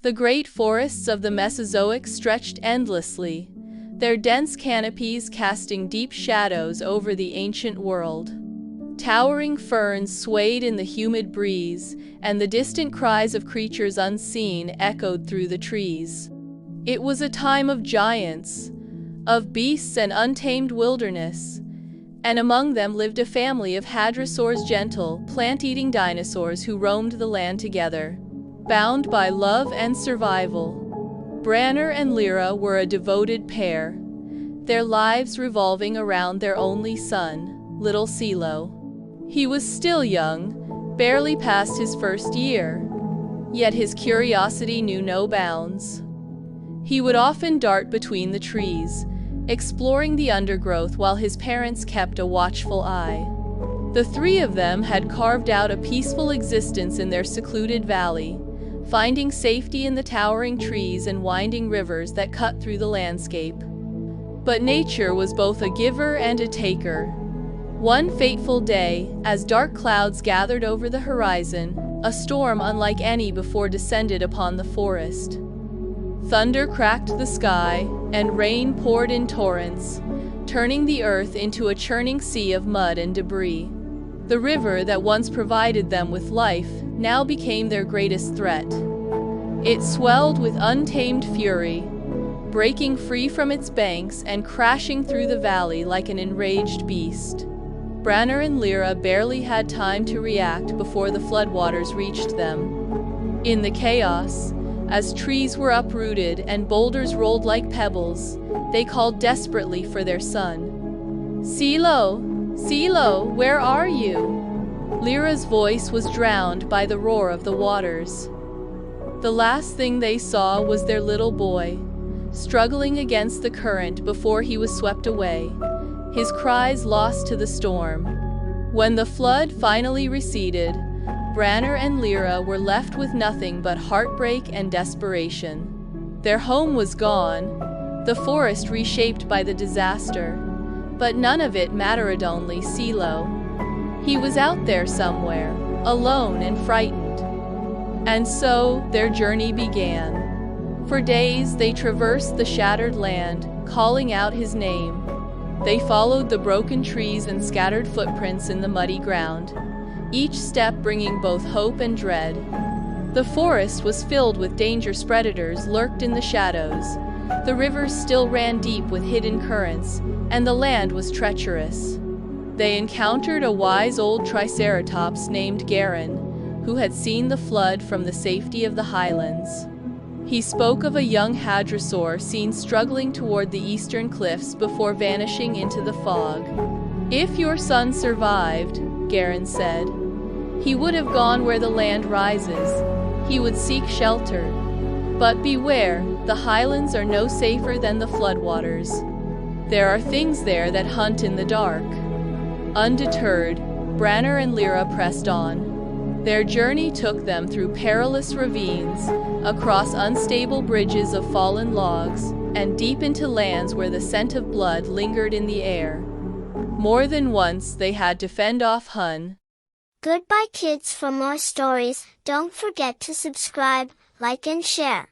The great forests of the Mesozoic stretched endlessly, their dense canopies casting deep shadows over the ancient world. Towering ferns swayed in the humid breeze, and the distant cries of creatures unseen echoed through the trees. It was a time of giants, of beasts and untamed wilderness, and among them lived a family of Hadrosaurs, gentle, plant-eating dinosaurs who roamed the land together, bound by love and survival. Branor and Lirra were a devoted pair, their lives revolving around their only son, little Silo. He was still young, barely past his first year, yet his curiosity knew no bounds. He would often dart between the trees, exploring the undergrowth while his parents kept a watchful eye. The three of them had carved out a peaceful existence in their secluded valley, finding safety in the towering trees and winding rivers that cut through the landscape. But nature was both a giver and a taker. One fateful day, as dark clouds gathered over the horizon, a storm unlike any before descended upon the forest. Thunder cracked the sky, and rain poured in torrents, turning the earth into a churning sea of mud and debris. The river that once provided them with life now became their greatest threat. It swelled with untamed fury, breaking free from its banks and crashing through the valley like an enraged beast. Branor and Lirra barely had time to react before the floodwaters reached them. In the chaos, as trees were uprooted and boulders rolled like pebbles, they called desperately for their son. "Silo! Silo, where are you?" Lirra's voice was drowned by the roar of the waters. The last thing they saw was their little boy, struggling against the current before he was swept away, his cries lost to the storm. When the flood finally receded, Branor and Lirra were left with nothing but heartbreak and desperation. Their home was gone, the forest reshaped by the disaster, but none of it mattered. Only Silo. He was out there somewhere, alone and frightened. And so their journey began. For days they traversed the shattered land, calling out his name. They followed the broken trees and scattered footprints in the muddy ground, each step bringing both hope and dread. The forest was filled with dangerous predators lurked in the shadows. The rivers still ran deep with hidden currents, and the land was treacherous. They encountered a wise old Triceratops named Garin, who had seen the flood from the safety of the highlands. He spoke of a young Hadrosaur seen struggling toward the eastern cliffs before vanishing into the fog. "If your son survived," Garin said, "he would have gone where the land rises. He would seek shelter. But beware, the highlands are no safer than the floodwaters. There are things there that hunt in the dark." Undeterred, Branor and Lirra pressed on. Their journey took them through perilous ravines, across unstable bridges of fallen logs, and deep into lands where the scent of blood lingered in the air. More than once they had to fend off Hun. Goodbye kids. For more stories, don't forget to subscribe, like and share.